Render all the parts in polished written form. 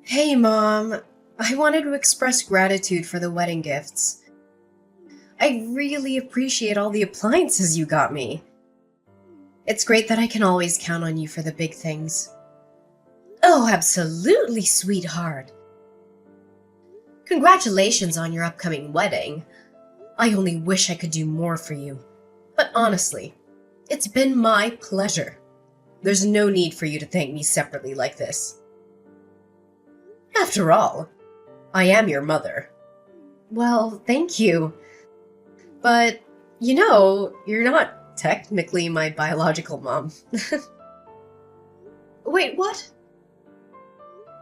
Hey, Mom. I wanted to express gratitude for the wedding gifts. I really appreciate all the appliances you got me. It's great that I can always count on you for the big things. Oh, absolutely, sweetheart. Congratulations on your upcoming wedding. I only wish I could do more for you. But honestly, it's been my pleasure. There's no need for you to thank me separately like this. After all, I am your mother. Well, thank you. But, you're not technically my biological mom. Wait, what?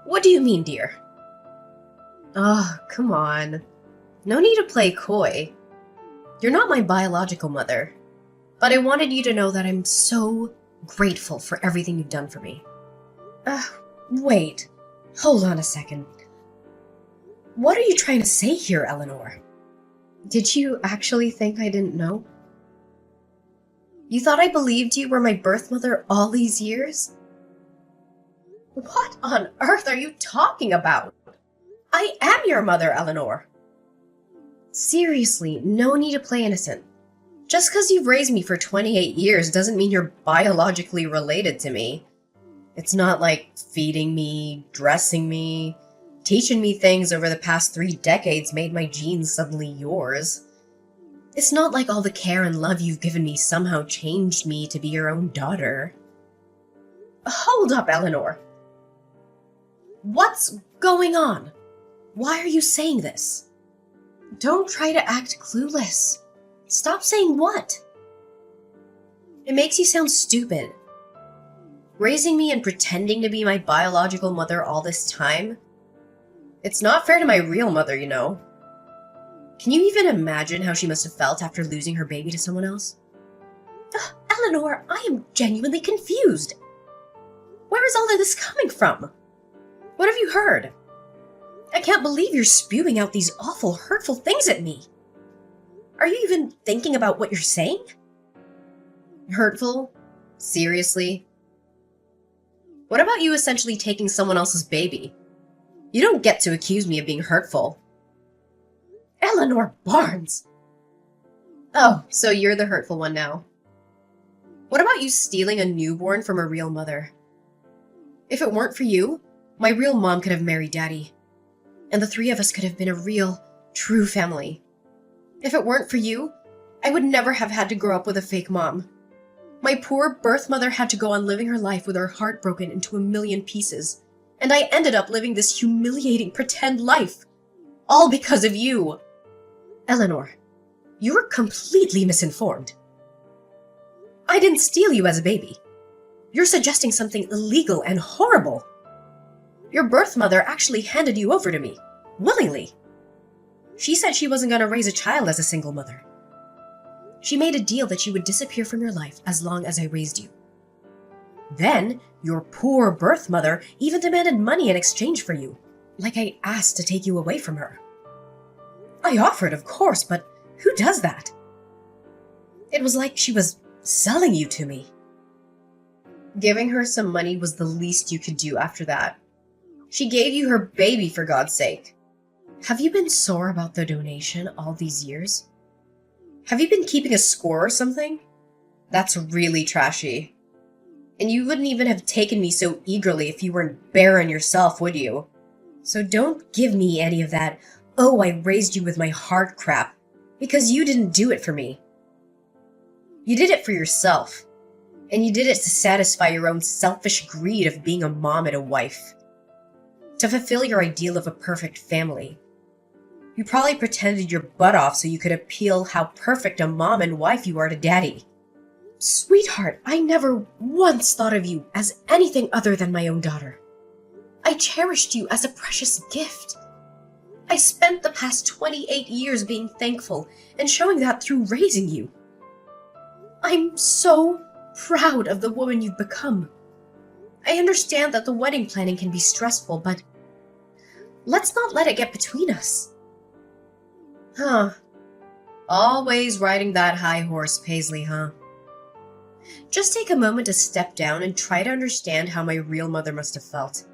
What do you mean, dear? Oh, come on. No need to play coy. You're not my biological mother. But I wanted you to know that I'm so grateful for everything you've done for me. Uh, Wait. Hold on a second. What are you trying to say here, Eleanor? Did you actually think I didn't know? You thought I believed you were my birth mother all these years? What on earth are you talking about? I am your mother, Eleanor. Seriously, no need to play innocent. Just because you've raised me for 28 years doesn't mean you're biologically related to me. It's not like feeding me, dressing me, teaching me things over the past 3 decades made my genes suddenly yours. It's not like all the care and love you've given me somehow changed me to be your own daughter. Hold up, Eleanor. What's going on? Why are you saying this? Don't try to act clueless. Stop saying what? It makes you sound stupid. Raising me and pretending to be my biological mother all this time? It's not fair to my real mother, you know. Can you even imagine how she must have felt after losing her baby to someone else? Eleanor, I am genuinely confused. Where is all of this coming from? What have you heard? I can't believe you're spewing out these awful, hurtful things at me. Are you even thinking about what you're saying? Hurtful? Seriously? What about you essentially taking someone else's baby? You don't get to accuse me of being hurtful. Eleanor Barnes! Oh, so you're the hurtful one now. What about you stealing a newborn from a real mother? If it weren't for you, my real mom could have married Daddy. And the three of us could have been a real, true family. If it weren't for you, I would never have had to grow up with a fake mom. My poor birth mother had to go on living her life with her heart broken into a million pieces. And I ended up living this humiliating pretend life. All because of you. Eleanor, you're completely misinformed. I didn't steal you as a baby. You're suggesting something illegal and horrible. Your birth mother actually handed you over to me, willingly. She said she wasn't going to raise a child as a single mother. She made a deal that she would disappear from your life as long as I raised you. Then, your poor birth mother even demanded money in exchange for you, like I asked to take you away from her. I offered, of course, but who does that? It was like she was selling you to me. Giving her some money was the least you could do after that. She gave you her baby, for God's sake. Have you been sore about the donation all these years? Have you been keeping a score or something? That's really trashy. And you wouldn't even have taken me so eagerly if you weren't barren yourself, would you? So don't give me any of that, oh, I raised you with my heart crap, because you didn't do it for me. You did it for yourself. And you did it to satisfy your own selfish greed of being a mom and a wife. To fulfill your ideal of a perfect family. You probably pretended your butt off so you could appeal how perfect a mom and wife you are to Daddy. Sweetheart, I never once thought of you as anything other than my own daughter. I cherished you as a precious gift. I spent the past 28 years being thankful and showing that through raising you. I'm so proud of the woman you've become. I understand that the wedding planning can be stressful, but let's not let it get between us. Huh. Always riding that high horse, Paisley, huh? Just take a moment to step down and try to understand how my real mother must have felt.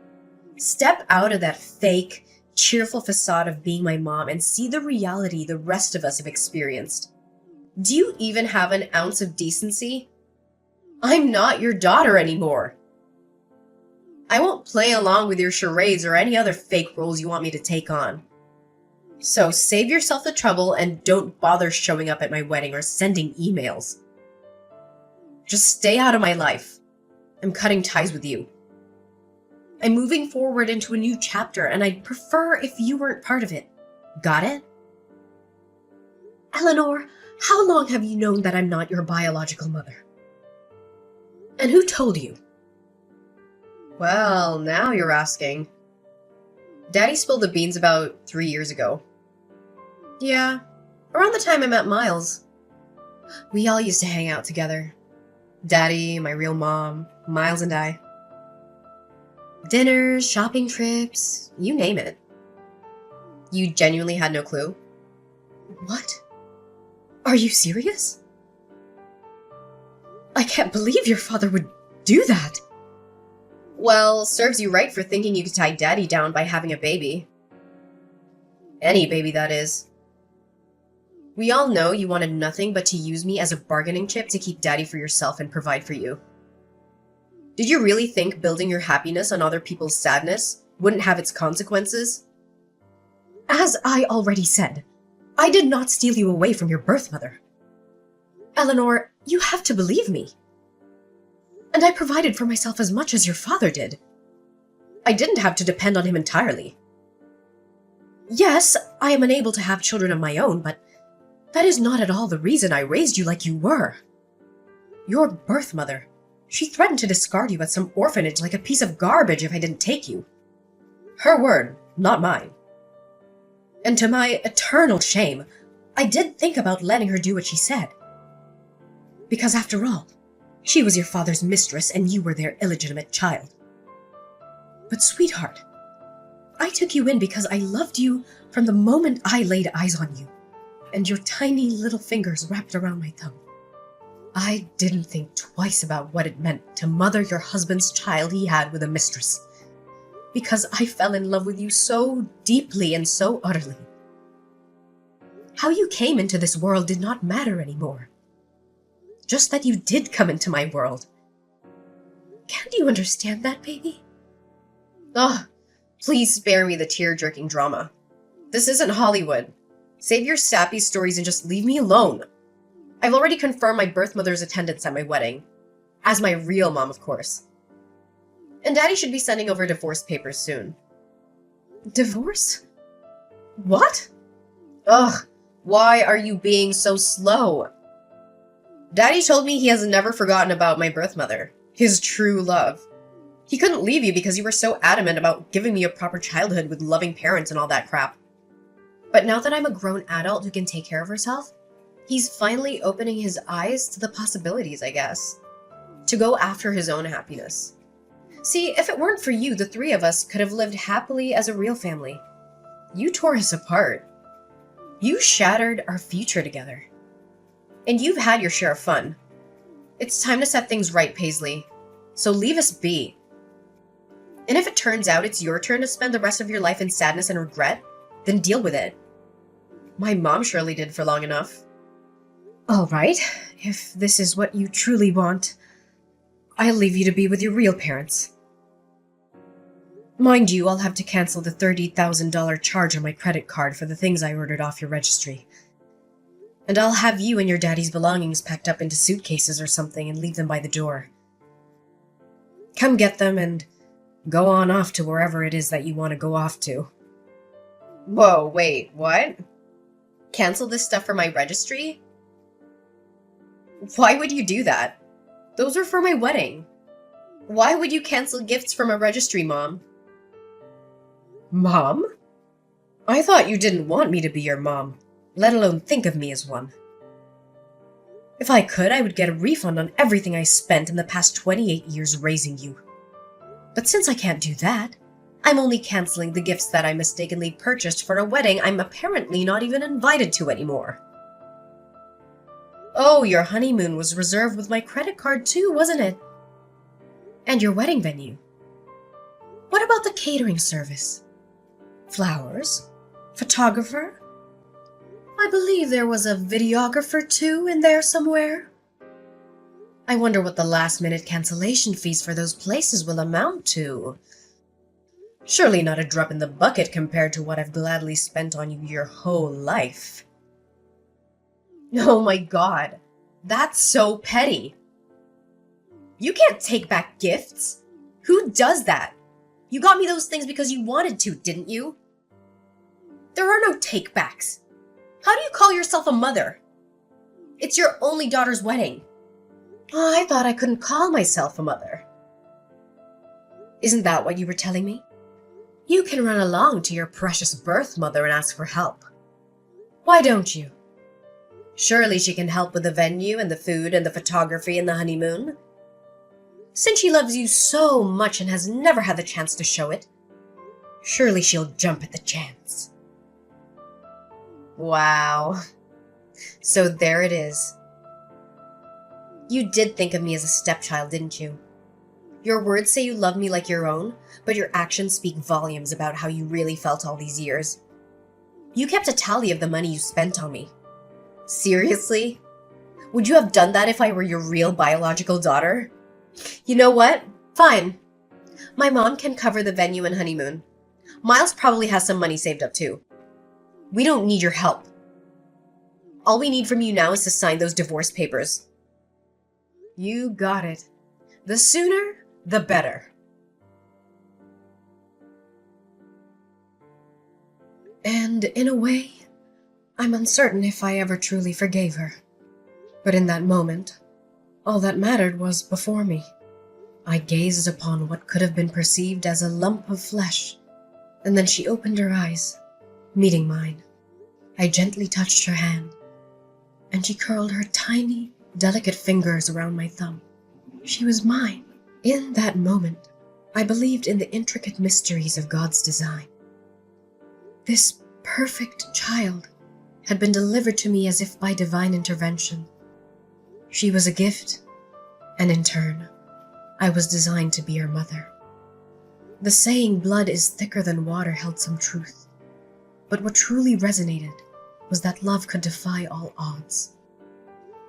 Step out of that fake, cheerful facade of being my mom and see the reality the rest of us have experienced. Do you even have an ounce of decency? I'm not your daughter anymore. I won't play along with your charades or any other fake roles you want me to take on. So save yourself the trouble and don't bother showing up at my wedding or sending emails. Just stay out of my life. I'm cutting ties with you. I'm moving forward into a new chapter, and I'd prefer if you weren't part of it. Got it? Eleanor, how long have you known that I'm not your biological mother? And who told you? Well, now you're asking. Daddy spilled the beans about 3 years ago. Yeah, around the time I met Miles. We all used to hang out together. Daddy, my real mom, Miles and I. Dinners, shopping trips, you name it. You genuinely had no clue? What? Are you serious? I can't believe your father would do that. Well, serves you right for thinking you could tie Daddy down by having a baby. Any baby, that is. We all know you wanted nothing but to use me as a bargaining chip to keep Daddy for yourself and provide for you. Did you really think building your happiness on other people's sadness wouldn't have its consequences? As I already said, I did not steal you away from your birth mother. Eleanor, you have to believe me. And I provided for myself as much as your father did. I didn't have to depend on him entirely. Yes, I am unable to have children of my own, but that is not at all the reason I raised you like you were. Your birth mother, she threatened to discard you at some orphanage like a piece of garbage if I didn't take you. Her word, not mine. And to my eternal shame, I did think about letting her do what she said. Because after all, she was your father's mistress and you were their illegitimate child. But sweetheart, I took you in because I loved you from the moment I laid eyes on you, and your tiny little fingers wrapped around my thumb. I didn't think twice about what it meant to mother your husband's child he had with a mistress, because I fell in love with you so deeply and so utterly. How you came into this world did not matter anymore. Just that you did come into my world. Can't you understand that, baby? Ugh, please spare me the tear-jerking drama. This isn't Hollywood. Save your sappy stories and just leave me alone. I've already confirmed my birth mother's attendance at my wedding. As my real mom, of course. And Daddy should be sending over divorce papers soon. Divorce? What? Ugh, why are you being so slow? Daddy told me he has never forgotten about my birth mother, his true love. He couldn't leave you because you were so adamant about giving me a proper childhood with loving parents and all that crap. But now that I'm a grown adult who can take care of herself, he's finally opening his eyes to the possibilities, I guess. To go after his own happiness. See, if it weren't for you, the three of us could have lived happily as a real family. You tore us apart. You shattered our future together. And you've had your share of fun. It's time to set things right, Paisley. So leave us be. And if it turns out it's your turn to spend the rest of your life in sadness and regret, then deal with it. My mom surely did for long enough. All right, if this is what you truly want, I'll leave you to be with your real parents. Mind you, I'll have to cancel the $30,000 charge on my credit card for the things I ordered off your registry. And I'll have you and your daddy's belongings packed up into suitcases or something and leave them by the door. Come get them and go on off to wherever it is that you want to go off to. Whoa, wait, what? Cancel this stuff for my registry? Why would you do that? Those are for my wedding. Why would you cancel gifts from a registry, Mom? Mom? I thought you didn't want me to be your mom, let alone think of me as one. If I could, I would get a refund on everything I spent in the past 28 years raising you. But since I can't do that, I'm only canceling the gifts that I mistakenly purchased for a wedding I'm apparently not even invited to anymore. Oh, your honeymoon was reserved with my credit card too, wasn't it? And your wedding venue. What about the catering service? Flowers? Photographer? I believe there was a videographer too in there somewhere. I wonder what the last-minute cancellation fees for those places will amount to. Surely not a drop in the bucket compared to what I've gladly spent on you your whole life. Oh my god, that's so petty. You can't take back gifts. Who does that? You got me those things because you wanted to, didn't you? There are no take-backs. How do you call yourself a mother? It's your only daughter's wedding. Oh, I thought I couldn't call myself a mother. Isn't that what you were telling me? You can run along to your precious birth mother and ask for help. Why don't you? Surely she can help with the venue and the food and the photography and the honeymoon. Since she loves you so much and has never had the chance to show it, surely she'll jump at the chance. Wow. So there it is. You did think of me as a stepchild, didn't you? Your words say you love me like your own, but your actions speak volumes about how you really felt all these years. You kept a tally of the money you spent on me. Seriously? Would you have done that if I were your real biological daughter? You know what? Fine. My mom can cover the venue and honeymoon. Miles probably has some money saved up too. We don't need your help. All we need from you now is to sign those divorce papers. You got it. The sooner, the better. And in a way, I'm uncertain if I ever truly forgave her. But in that moment, all that mattered was before me. I gazed upon what could have been perceived as a lump of flesh, and then she opened her eyes, meeting mine. I gently touched her hand, and she curled her tiny, delicate fingers around my thumb. She was mine. In that moment, I believed in the intricate mysteries of God's design. This perfect child had been delivered to me as if by divine intervention. She was a gift, and in turn, I was designed to be her mother. The saying, blood is thicker than water, held some truth. But what truly resonated was that love could defy all odds.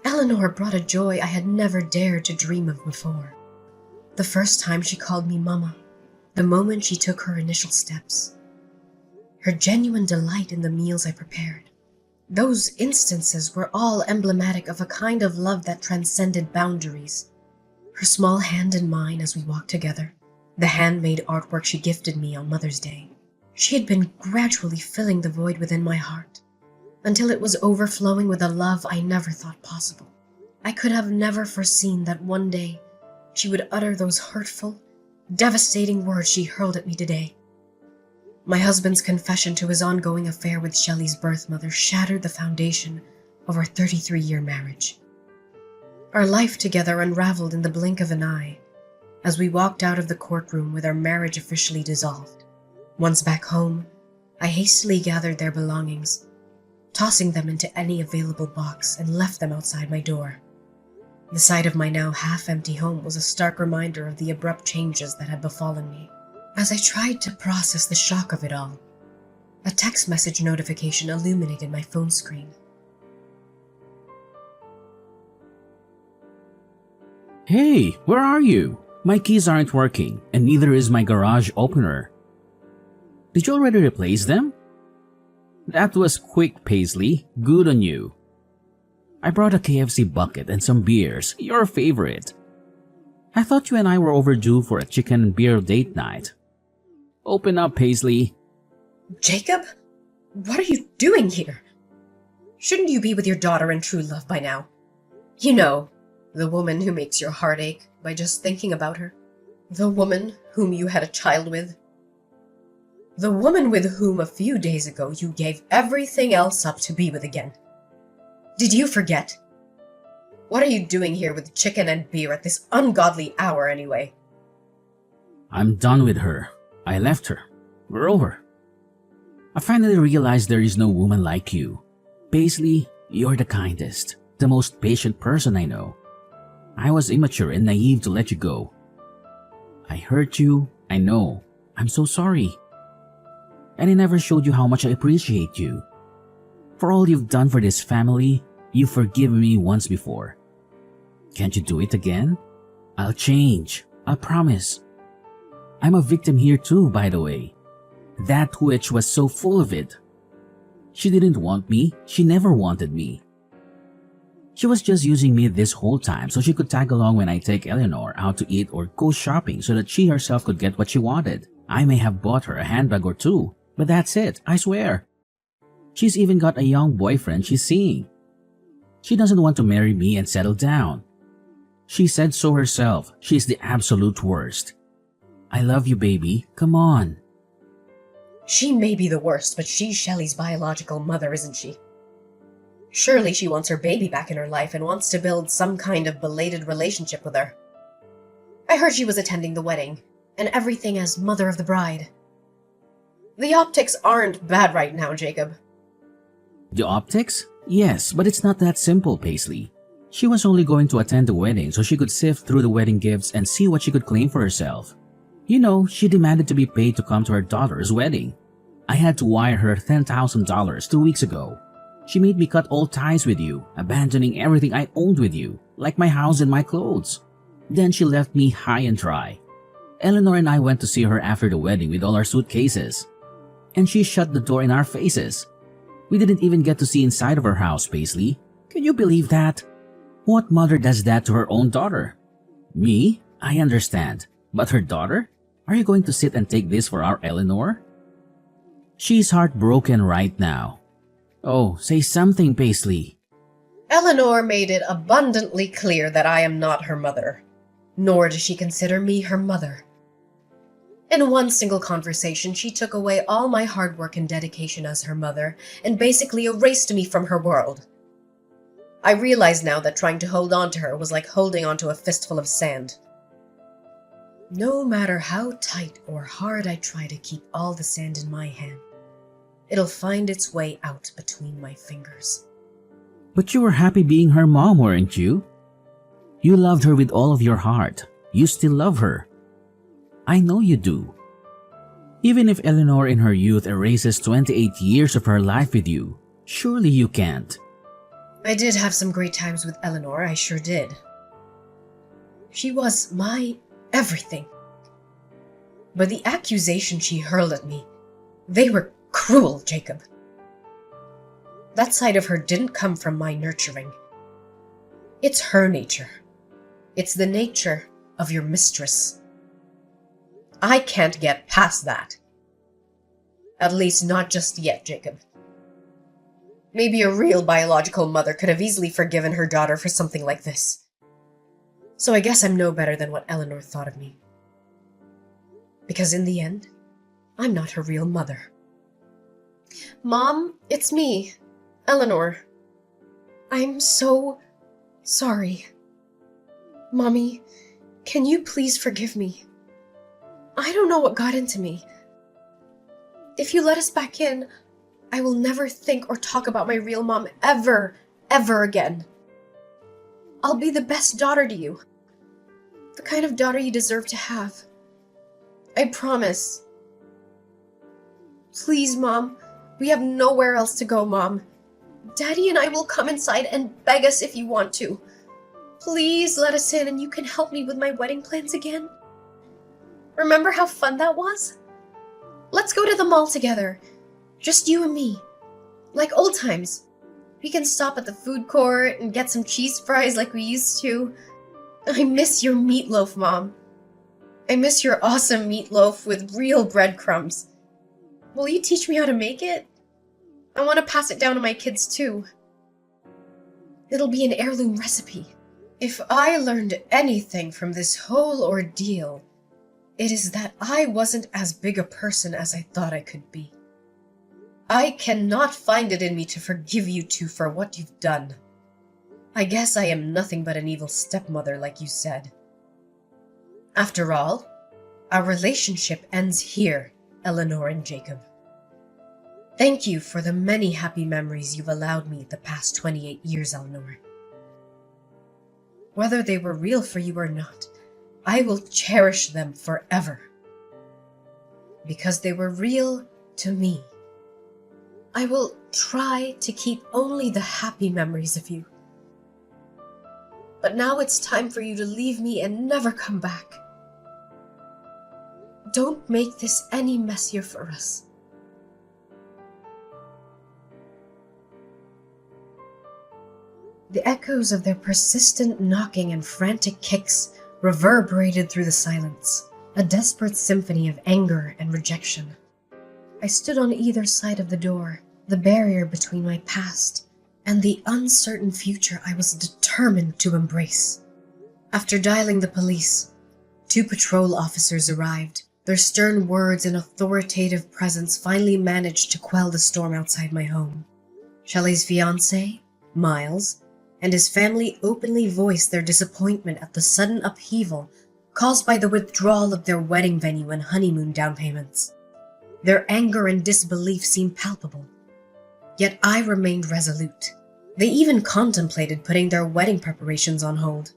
Eleanor brought a joy I had never dared to dream of before. The first time she called me Mama, the moment she took her initial steps. Her genuine delight in the meals I prepared. Those instances were all emblematic of a kind of love that transcended boundaries. Her small hand in mine as we walked together, the handmade artwork she gifted me on Mother's Day. She had been gradually filling the void within my heart, until it was overflowing with a love I never thought possible. I could have never foreseen that one day she would utter those hurtful, devastating words she hurled at me today. My husband's confession to his ongoing affair with Shelley's birth mother shattered the foundation of our 33-year marriage. Our life together unraveled in the blink of an eye as we walked out of the courtroom with our marriage officially dissolved. Once back home, I hastily gathered their belongings, tossing them into any available box, and left them outside my door. The sight of my now half-empty home was a stark reminder of the abrupt changes that had befallen me. As I tried to process the shock of it all, a text message notification illuminated my phone screen. Hey, where are you? My keys aren't working, and neither is my garage opener. Did you already replace them? That was quick, Paisley. Good on you. I brought a KFC bucket and some beers, your favorite. I thought you and I were overdue for a chicken and beer date night. Open up, Paisley. Jacob? What are you doing here? Shouldn't you be with your daughter and true love by now? You know, the woman who makes your heart ache by just thinking about her. The woman whom you had a child with. The woman with whom a few days ago you gave everything else up to be with again. Did you forget? What are you doing here with chicken and beer at this ungodly hour anyway? I'm done with her. I left her. We're over. I finally realized there is no woman like you. Paisley, you're the kindest, the most patient person I know. I was immature and naive to let you go. I hurt you, I know. I'm so sorry. And I never showed you how much I appreciate you. For all you've done for this family, you've forgiven me once before. Can't you do it again? I'll change. I promise. I'm a victim here too, by the way. That witch was so full of it. She didn't want me. She never wanted me. She was just using me this whole time so she could tag along when I take Eleanor out to eat or go shopping so that she herself could get what she wanted. I may have bought her a handbag or two, but that's it, I swear. She's even got a young boyfriend she's seeing. She doesn't want to marry me and settle down. She said so herself. She's the absolute worst. I love you, baby. Come on. She may be the worst, but she's Shelley's biological mother, isn't she? Surely she wants her baby back in her life and wants to build some kind of belated relationship with her. I heard she was attending the wedding, and everything as mother of the bride. The optics aren't bad right now, Jacob. The optics? Yes, but it's not that simple, Paisley. She was only going to attend the wedding so she could sift through the wedding gifts and see what she could claim for herself. You know, she demanded to be paid to come to her daughter's wedding. I had to wire her $10,000 2 weeks ago. She made me cut all ties with you, abandoning everything I owned with you, like my house and my clothes. Then she left me high and dry. Eleanor and I went to see her after the wedding with all our suitcases. And she shut the door in our faces. We didn't even get to see inside of her house, Paisley. Can you believe that? What mother does that to her own daughter? Me? I understand. But her daughter? Are you going to sit and take this for our Eleanor? She's heartbroken right now. Oh, say something, Paisley. Eleanor made it abundantly clear that I am not her mother, nor does she consider me her mother. In one single conversation, she took away all my hard work and dedication as her mother and basically erased me from her world. I realize now that trying to hold on to her was like holding onto a fistful of sand. No matter how tight or hard I try to keep all the sand in my hand, it'll find its way out between my fingers. But you were happy being her mom, weren't you? You loved her with all of your heart. You still love her. I know you do. Even if Eleanor in her youth erases 28 years of her life with you, surely you can't. I did have some great times with Eleanor, I sure did. She was my everything. But the accusations she hurled at me, they were cruel, Jacob. That side of her didn't come from my nurturing. It's her nature. It's the nature of your mistress. I can't get past that. At least not just yet, Jacob. Maybe a real biological mother could have easily forgiven her daughter for something like this. So I guess I'm no better than what Eleanor thought of me. Because in the end, I'm not her real mother. Mom, it's me, Eleanor. I'm so sorry. Mommy, can you please forgive me? I don't know what got into me. If you let us back in, I will never think or talk about my real mom ever again. I'll be the best daughter to you. The kind of daughter you deserve to have. I promise. Please, Mom. We have nowhere else to go, Mom. Daddy and I will come inside and beg us if you want to. Please let us in and you can help me with my wedding plans again. Remember how fun that was? Let's go to the mall together. Just you and me. Like old times. We can stop at the food court and get some cheese fries like we used to. I miss your meatloaf, Mom. I miss your awesome meatloaf with real breadcrumbs. Will you teach me how to make it? I want to pass it down to my kids too. It'll be an heirloom recipe. If I learned anything from this whole ordeal, it is that I wasn't as big a person as I thought I could be. I cannot find it in me to forgive you two for what you've done. I guess I am nothing but an evil stepmother, like you said. After all, our relationship ends here, Eleanor and Jacob. Thank you for the many happy memories you've allowed me the past 28 years, Eleanor. Whether they were real for you or not, I will cherish them forever. because they were real to me. I will try to keep only the happy memories of you. But now it's time for you to leave me and never come back. Don't make this any messier for us. The echoes of their persistent knocking and frantic kicks reverberated through the silence, a desperate symphony of anger and rejection. I stood on either side of the door, the barrier between my past and the uncertain future I was determined to embrace. After dialing the police, 2 patrol officers arrived. Their stern words and authoritative presence finally managed to quell the storm outside my home. Shelley's fiancé, Miles, and his family openly voiced their disappointment at the sudden upheaval caused by the withdrawal of their wedding venue and honeymoon down payments. Their anger and disbelief seemed palpable, yet I remained resolute. They even contemplated putting their wedding preparations on hold,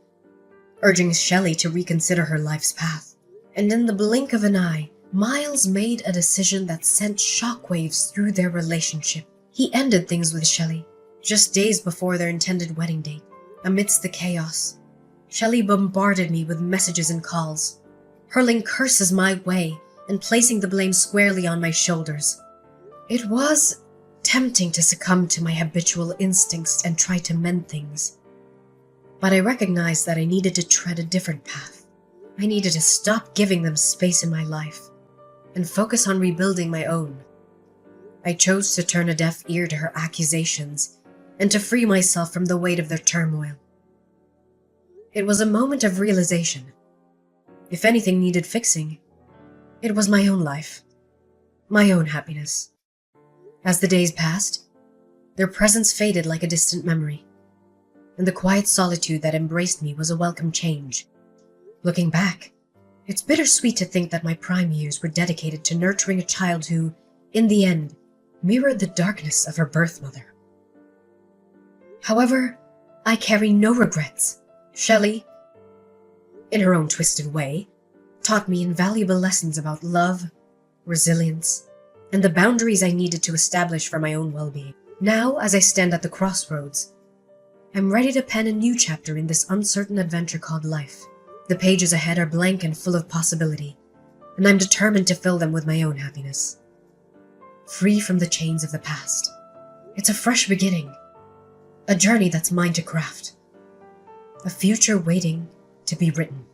urging Shelley to reconsider her life's path. And in the blink of an eye, Miles made a decision that sent shockwaves through their relationship. He ended things with Shelley, just days before their intended wedding date. Amidst the chaos, Shelley bombarded me with messages and calls, hurling curses my way and placing the blame squarely on my shoulders. It was tempting to succumb to my habitual instincts and try to mend things. But I recognized that I needed to tread a different path. I needed to stop giving them space in my life and focus on rebuilding my own. I chose to turn a deaf ear to her accusations and to free myself from the weight of their turmoil. It was a moment of realization. If anything needed fixing, it was my own life, my own happiness. As the days passed, their presence faded like a distant memory, and the quiet solitude that embraced me was a welcome change. Looking back, it's bittersweet to think that my prime years were dedicated to nurturing a child who, in the end, mirrored the darkness of her birth mother. However, I carry no regrets. Shelley, in her own twisted way, taught me invaluable lessons about love, resilience, and the boundaries I needed to establish for my own well-being. Now, as I stand at the crossroads, I'm ready to pen a new chapter in this uncertain adventure called life. The pages ahead are blank and full of possibility, and I'm determined to fill them with my own happiness. Free from the chains of the past. It's a fresh beginning, a journey that's mine to craft, a future waiting to be written.